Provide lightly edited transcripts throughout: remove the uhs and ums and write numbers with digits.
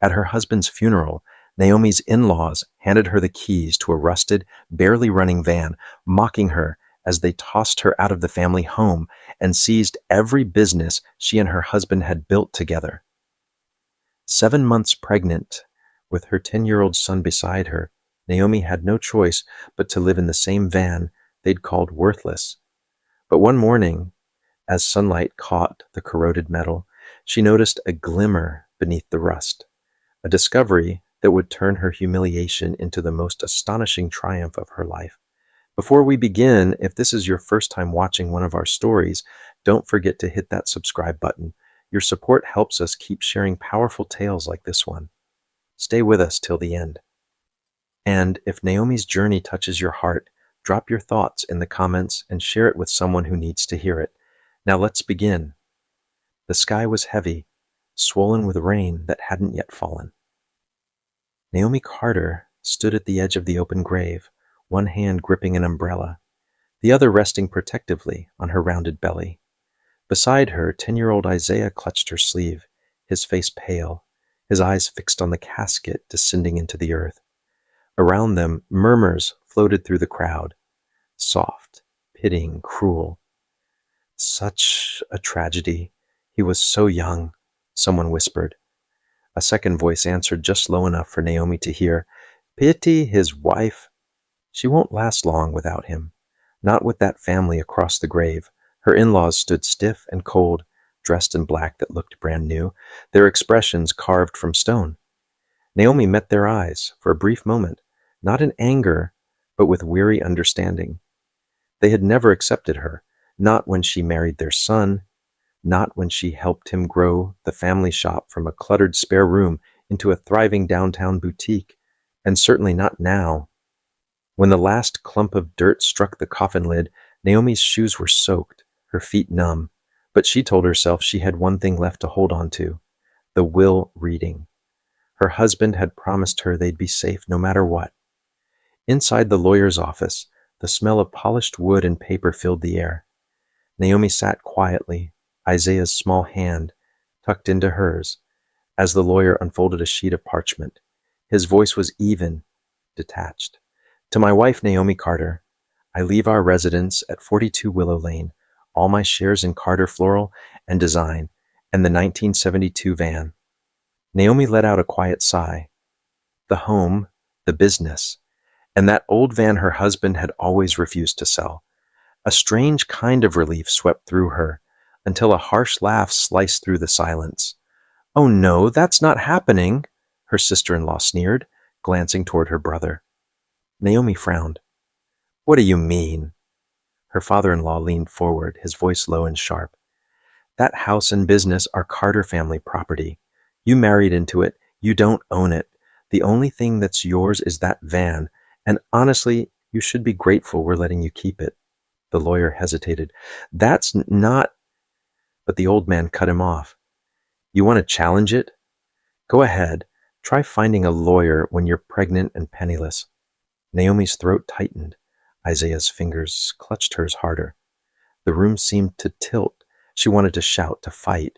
At her husband's funeral, Naomi's in-laws handed her the keys to a rusted, barely running van, mocking her as they tossed her out of the family home and seized every business she and her husband had built together. 7 months pregnant, with her 10-year-old son beside her, Naomi had no choice but to live in the same van they'd called worthless. But one morning, as sunlight caught the corroded metal, she noticed a glimmer beneath the rust, a discovery that would turn her humiliation into the most astonishing triumph of her life. Before we begin, if this is your first time watching one of our stories, don't forget to hit that subscribe button. Your support helps us keep sharing powerful tales like this one. Stay with us till the end. And if Naomi's journey touches your heart, drop your thoughts in the comments and share it with someone who needs to hear it. Now let's begin. The sky was heavy, swollen with rain that hadn't yet fallen. Naomi Carter stood at the edge of the open grave, one hand gripping an umbrella, the other resting protectively on her rounded belly. Beside her, 10-year-old Isaiah clutched her sleeve, his face pale, his eyes fixed on the casket descending into the earth. Around them, murmurs floated through the crowd, soft, pitying, cruel. Such a tragedy. He was so young, someone whispered. A second voice answered just low enough for Naomi to hear, "Pity his wife. She won't last long without him. Not with that family across the grave." Her in-laws stood stiff and cold, dressed in black that looked brand new, their expressions carved from stone. Naomi met their eyes for a brief moment, not in anger, but with weary understanding. They had never accepted her, not when she married their son, not when she helped him grow the family shop from a cluttered spare room into a thriving downtown boutique, and certainly not now. When the last clump of dirt struck the coffin lid, Naomi's shoes were soaked, her feet numb, but she told herself she had one thing left to hold on to, the will reading. Her husband had promised her they'd be safe no matter what. Inside the lawyer's office, the smell of polished wood and paper filled the air. Naomi sat quietly, Isaiah's small hand tucked into hers, as the lawyer unfolded a sheet of parchment. His voice was even, detached. "To my wife, Naomi Carter, I leave our residence at 42 Willow Lane, all my shares in Carter Floral and Design, and the 1972 van." Naomi let out a quiet sigh. The home, the business, and that old van her husband had always refused to sell. A strange kind of relief swept through her, until a harsh laugh sliced through the silence. "Oh no, that's not happening," her sister-in-law sneered, glancing toward her brother. Naomi frowned. "What do you mean?" Her father-in-law leaned forward, his voice low and sharp. "That house and business are Carter family property. You married into it. You don't own it. The only thing that's yours is that van, and honestly, you should be grateful we're letting you keep it." The lawyer hesitated. "That's not—" But the old man cut him off. "You want to challenge it? Go ahead. Try finding a lawyer when you're pregnant and penniless." Naomi's throat tightened. Isaiah's fingers clutched hers harder. The room seemed to tilt. She wanted to shout, to fight,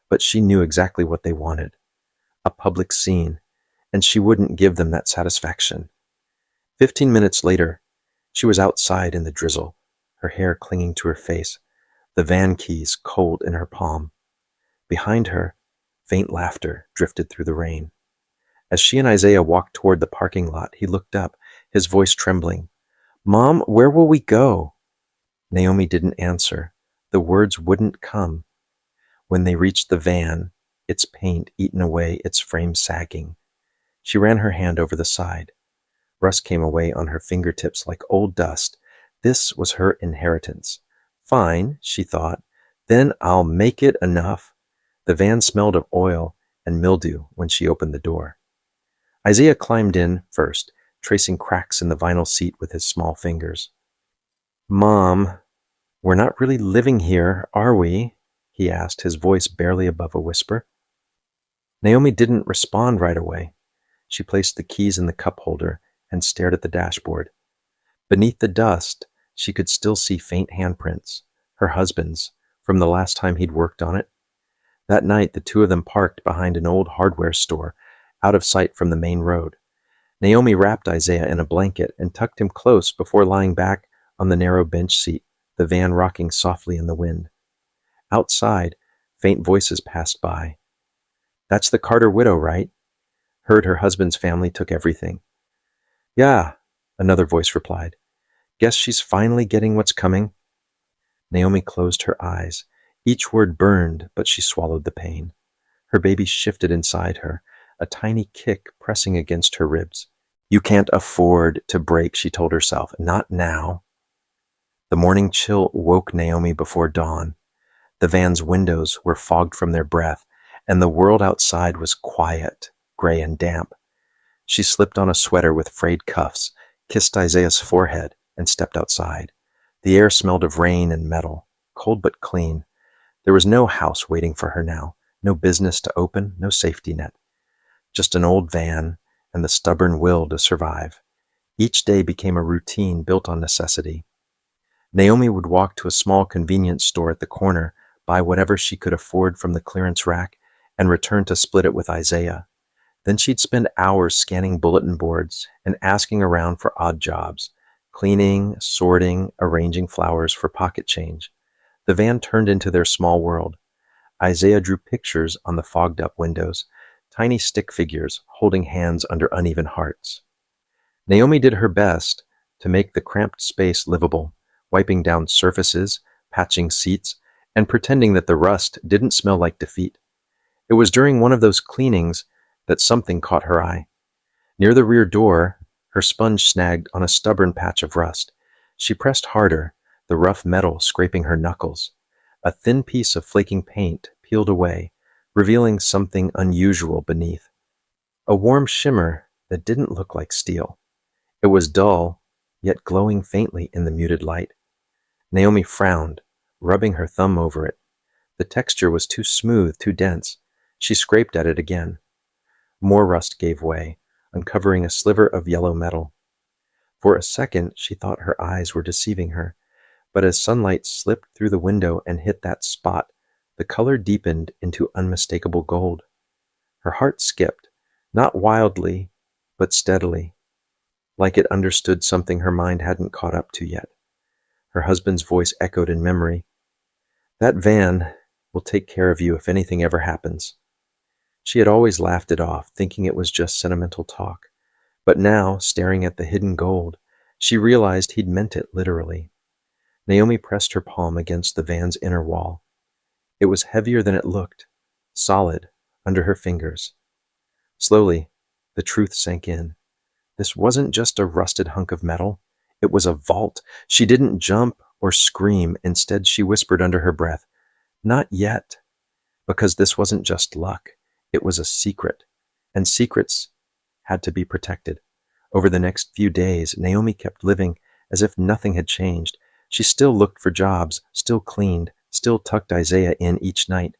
but she knew exactly what they wanted. A public scene, and she wouldn't give them that satisfaction. 15 minutes later, she was outside in the drizzle, her hair clinging to her face, the van keys cold in her palm. Behind her, faint laughter drifted through the rain. As she and Isaiah walked toward the parking lot, he looked up, his voice trembling. "Mom, where will we go?" Naomi didn't answer. The words wouldn't come. When they reached the van, its paint eaten away, its frame sagging, she ran her hand over the side. Rust came away on her fingertips like old dust. This was her inheritance. Fine, she thought. Then I'll make it enough. The van smelled of oil and mildew when she opened the door. Isaiah climbed in first, tracing cracks in the vinyl seat with his small fingers. "Mom, we're not really living here, are we?" he asked, his voice barely above a whisper. Naomi didn't respond right away. She placed the keys in the cup holder and stared at the dashboard. Beneath the dust, she could still see faint handprints, her husband's, from the last time he'd worked on it. That night, the two of them parked behind an old hardware store out of sight from the main road. Naomi wrapped Isaiah in a blanket and tucked him close before lying back on the narrow bench seat, the van rocking softly in the wind. Outside, faint voices passed by. "That's the Carter widow, right? Heard her husband's family took everything." "Yeah," another voice replied. "Guess she's finally getting what's coming." Naomi closed her eyes. Each word burned, but she swallowed the pain. Her baby shifted inside her, a tiny kick pressing against her ribs. "You can't afford to break," she told herself. "Not now." The morning chill woke Naomi before dawn. The van's windows were fogged from their breath, and the world outside was quiet, gray and damp. She slipped on a sweater with frayed cuffs, kissed Isaiah's forehead, and stepped outside. The air smelled of rain and metal, cold but clean. There was no house waiting for her now, no business to open, no safety net. Just an old van and the stubborn will to survive. Each day became a routine built on necessity. Naomi would walk to a small convenience store at the corner, buy whatever she could afford from the clearance rack, and return to split it with Isaiah. Then she'd spend hours scanning bulletin boards and asking around for odd jobs, cleaning, sorting, arranging flowers for pocket change. The van turned into their small world. Isaiah drew pictures on the fogged-up windows, tiny stick figures holding hands under uneven hearts. Naomi did her best to make the cramped space livable, wiping down surfaces, patching seats, and pretending that the rust didn't smell like defeat. It was during one of those cleanings that something caught her eye. Near the rear door, her sponge snagged on a stubborn patch of rust. She pressed harder, the rough metal scraping her knuckles. A thin piece of flaking paint peeled away, revealing something unusual beneath. A warm shimmer that didn't look like steel. It was dull, yet glowing faintly in the muted light. Naomi frowned, rubbing her thumb over it. The texture was too smooth, too dense. She scraped at it again. More rust gave way, uncovering a sliver of yellow metal. For a second, she thought her eyes were deceiving her, but as sunlight slipped through the window and hit that spot, the color deepened into unmistakable gold. Her heart skipped, not wildly, but steadily, like it understood something her mind hadn't caught up to yet. Her husband's voice echoed in memory. "That van will take care of you if anything ever happens." She had always laughed it off, thinking it was just sentimental talk. But now, staring at the hidden gold, she realized he'd meant it literally. Naomi pressed her palm against the van's inner wall. It was heavier than it looked, solid, under her fingers. Slowly, the truth sank in. This wasn't just a rusted hunk of metal. It was a vault. She didn't jump or scream. Instead, she whispered under her breath, "Not yet," because this wasn't just luck. It was a secret, and secrets had to be protected. Over the next few days, Naomi kept living as if nothing had changed. She still looked for jobs, still cleaned, still tucked Isaiah in each night.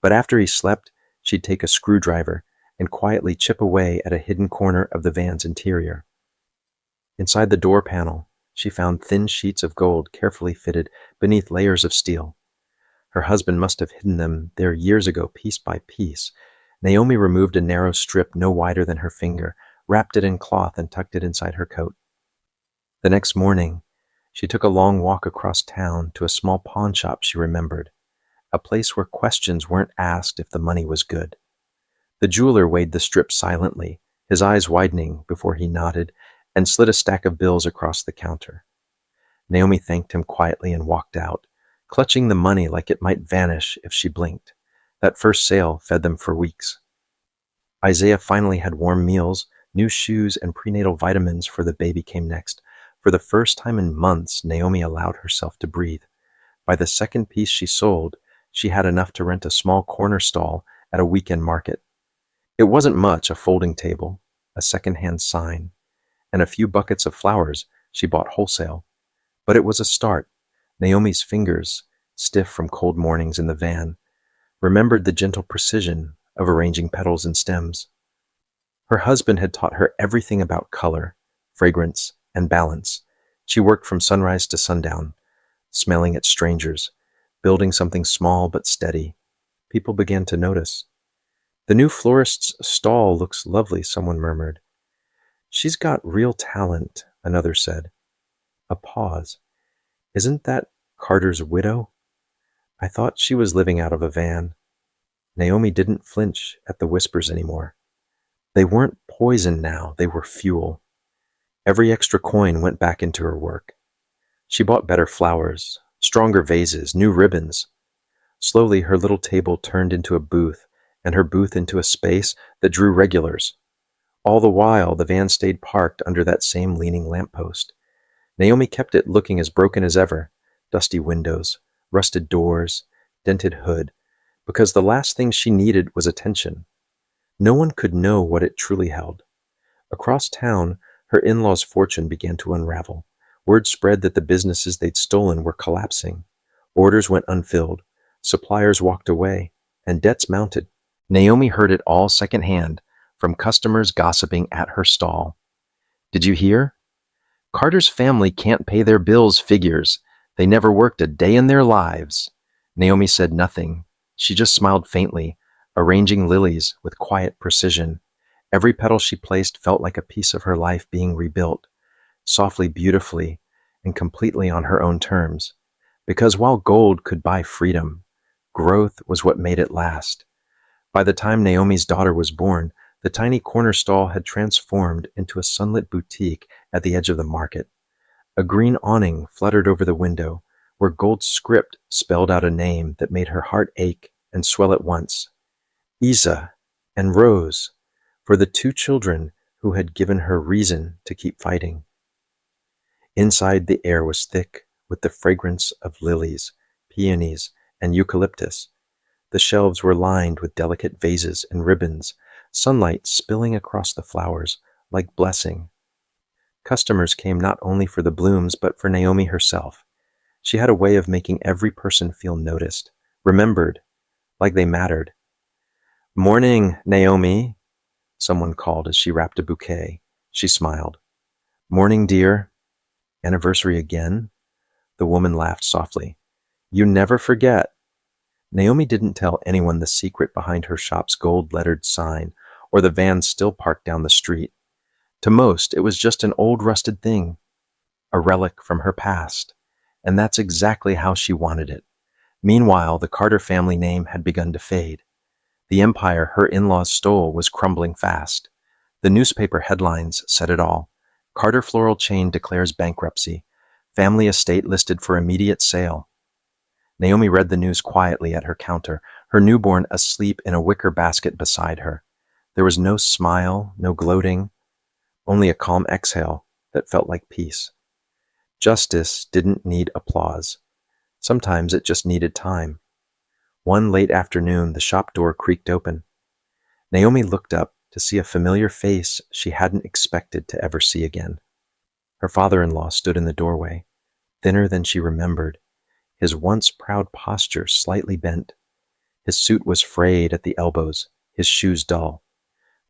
But after he slept, she'd take a screwdriver and quietly chip away at a hidden corner of the van's interior. Inside the door panel, she found thin sheets of gold carefully fitted beneath layers of steel. Her husband must have hidden them there years ago, piece by piece. Naomi removed a narrow strip no wider than her finger, wrapped it in cloth, and tucked it inside her coat. The next morning, she took a long walk across town to a small pawn shop she remembered, a place where questions weren't asked if the money was good. The jeweler weighed the strip silently, his eyes widening before he nodded and slid a stack of bills across the counter. Naomi thanked him quietly and walked out, clutching the money like it might vanish if she blinked. That first sale fed them for weeks. Isaiah finally had warm meals, new shoes, and prenatal vitamins for the baby came next. For the first time in months, Naomi allowed herself to breathe. By the second piece she sold, she had enough to rent a small corner stall at a weekend market. It wasn't much, a folding table, a second-hand sign, and a few buckets of flowers she bought wholesale. But it was a start. Naomi's fingers, stiff from cold mornings in the van, remembered the gentle precision of arranging petals and stems. Her husband had taught her everything about color, fragrance, and balance. She worked from sunrise to sundown, smelling at strangers, building something small but steady. People began to notice. The new florist's stall looks lovely, someone murmured. She's got real talent, another said. A pause. Isn't that Carter's widow? I thought she was living out of a van. Naomi didn't flinch at the whispers anymore. They weren't poison now, they were fuel. Every extra coin went back into her work. She bought better flowers, stronger vases, new ribbons. Slowly her little table turned into a booth, and her booth into a space that drew regulars. All the while the van stayed parked under that same leaning lamppost. Naomi kept it looking as broken as ever, dusty windows, rusted doors, dented hood, because the last thing she needed was attention. No one could know what it truly held. Across town, her in-laws' fortune began to unravel. Word spread that the businesses they'd stolen were collapsing. Orders went unfilled, suppliers walked away, and debts mounted. Naomi heard it all secondhand, from customers gossiping at her stall. Did you hear? Carter's family can't pay their bills, figures. They never worked a day in their lives. Naomi said nothing. She just smiled faintly, arranging lilies with quiet precision. Every petal she placed felt like a piece of her life being rebuilt, softly, beautifully, and completely on her own terms. Because while gold could buy freedom, growth was what made it last. By the time Naomi's daughter was born, the tiny corner stall had transformed into a sunlit boutique at the edge of the market. A green awning fluttered over the window, where gold script spelled out a name that made her heart ache and swell at once. Isa and Rose, for the two children who had given her reason to keep fighting. Inside, the air was thick with the fragrance of lilies, peonies, and eucalyptus. The shelves were lined with delicate vases and ribbons, sunlight spilling across the flowers like blessing. Customers came not only for the blooms, but for Naomi herself. She had a way of making every person feel noticed, remembered, like they mattered. "Morning, Naomi," someone called as she wrapped a bouquet. She smiled. "Morning, dear." "Anniversary again?" The woman laughed softly. "You never forget." Naomi didn't tell anyone the secret behind her shop's gold-lettered sign, or the van still parked down the street. To most, it was just an old rusted thing, a relic from her past, and that's exactly how she wanted it. Meanwhile, the Carter family name had begun to fade. The empire her in-laws stole was crumbling fast. The newspaper headlines said it all. Carter Floral Chain declares bankruptcy. Family estate listed for immediate sale. Naomi read the news quietly at her counter, her newborn asleep in a wicker basket beside her. There was no smile, no gloating, only a calm exhale that felt like peace. Justice didn't need applause. Sometimes it just needed time. One late afternoon, the shop door creaked open. Naomi looked up to see a familiar face she hadn't expected to ever see again. Her father-in-law stood in the doorway, thinner than she remembered, his once proud posture slightly bent. His suit was frayed at the elbows, his shoes dull.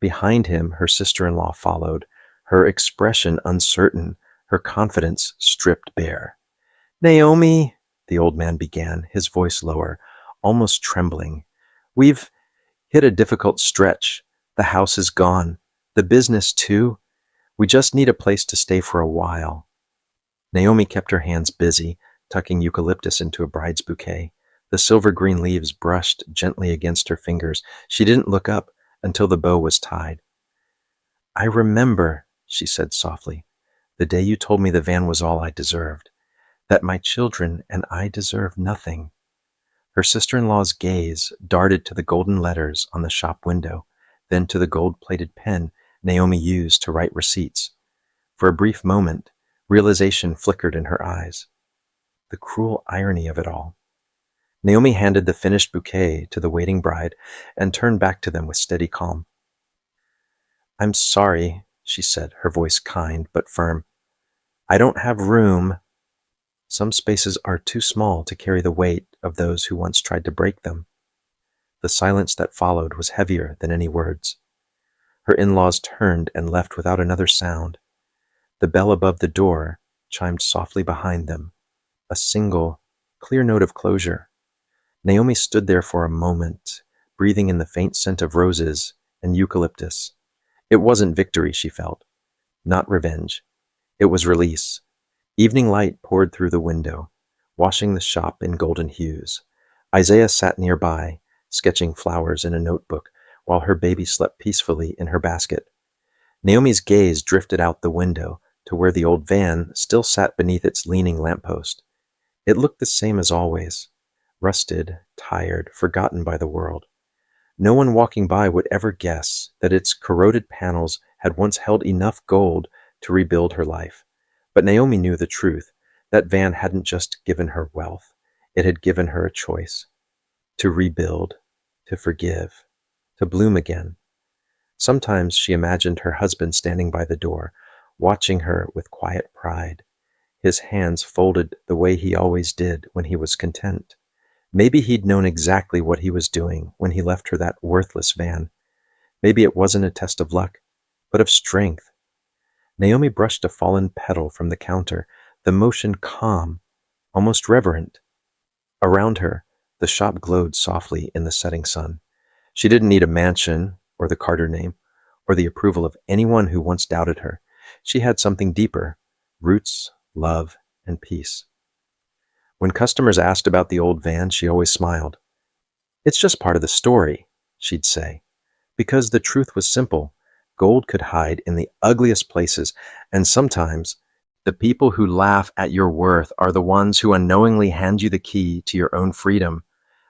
Behind him, her sister-in-law followed, her expression uncertain, her confidence stripped bare. "Naomi," the old man began, his voice lower, almost trembling. "We've hit a difficult stretch. The house is gone. The business, too. We just need a place to stay for a while." Naomi kept her hands busy, tucking eucalyptus into a bride's bouquet. The silver-green leaves brushed gently against her fingers. She didn't look up until the bow was tied. "I remember," she said softly, "the day you told me the van was all I deserved, that my children and I deserve nothing." Her sister-in-law's gaze darted to the golden letters on the shop window, then to the gold-plated pen Naomi used to write receipts. For a brief moment, realization flickered in her eyes. The cruel irony of it all. Naomi handed the finished bouquet to the waiting bride and turned back to them with steady calm. "I'm sorry," she said, her voice kind but firm. "I don't have room. Some spaces are too small to carry the weight of those who once tried to break them." The silence that followed was heavier than any words. Her in-laws turned and left without another sound. The bell above the door chimed softly behind them, a single, clear note of closure. Naomi stood there for a moment, breathing in the faint scent of roses and eucalyptus. It wasn't victory, she felt, not revenge. It was release. Evening light poured through the window, washing the shop in golden hues. Isaiah sat nearby, sketching flowers in a notebook, while her baby slept peacefully in her basket. Naomi's gaze drifted out the window to where the old van still sat beneath its leaning lamppost. It looked the same as always, rusted, tired, forgotten by the world. No one walking by would ever guess that its corroded panels had once held enough gold to rebuild her life. But Naomi knew the truth. That van hadn't just given her wealth. It had given her a choice. To rebuild, to forgive, to bloom again. Sometimes she imagined her husband standing by the door, watching her with quiet pride, his hands folded the way he always did when he was content. Maybe he'd known exactly what he was doing when he left her that worthless van. Maybe it wasn't a test of luck, but of strength. Naomi brushed a fallen petal from the counter, the motion calm, almost reverent. Around her, the shop glowed softly in the setting sun. She didn't need a mansion, or the Carter name, or the approval of anyone who once doubted her. She had something deeper: roots, love, and peace. When customers asked about the old van, she always smiled. "It's just part of the story," she'd say, because the truth was simple. Gold could hide in the ugliest places, and sometimes the people who laugh at your worth are the ones who unknowingly hand you the key to your own freedom.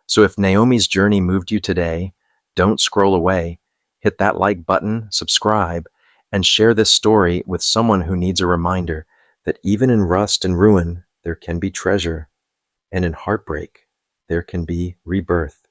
So if Naomi's journey moved you today, don't scroll away. Hit that like button, subscribe, and share this story with someone who needs a reminder that even in rust and ruin, there can be treasure, and in heartbreak, there can be rebirth.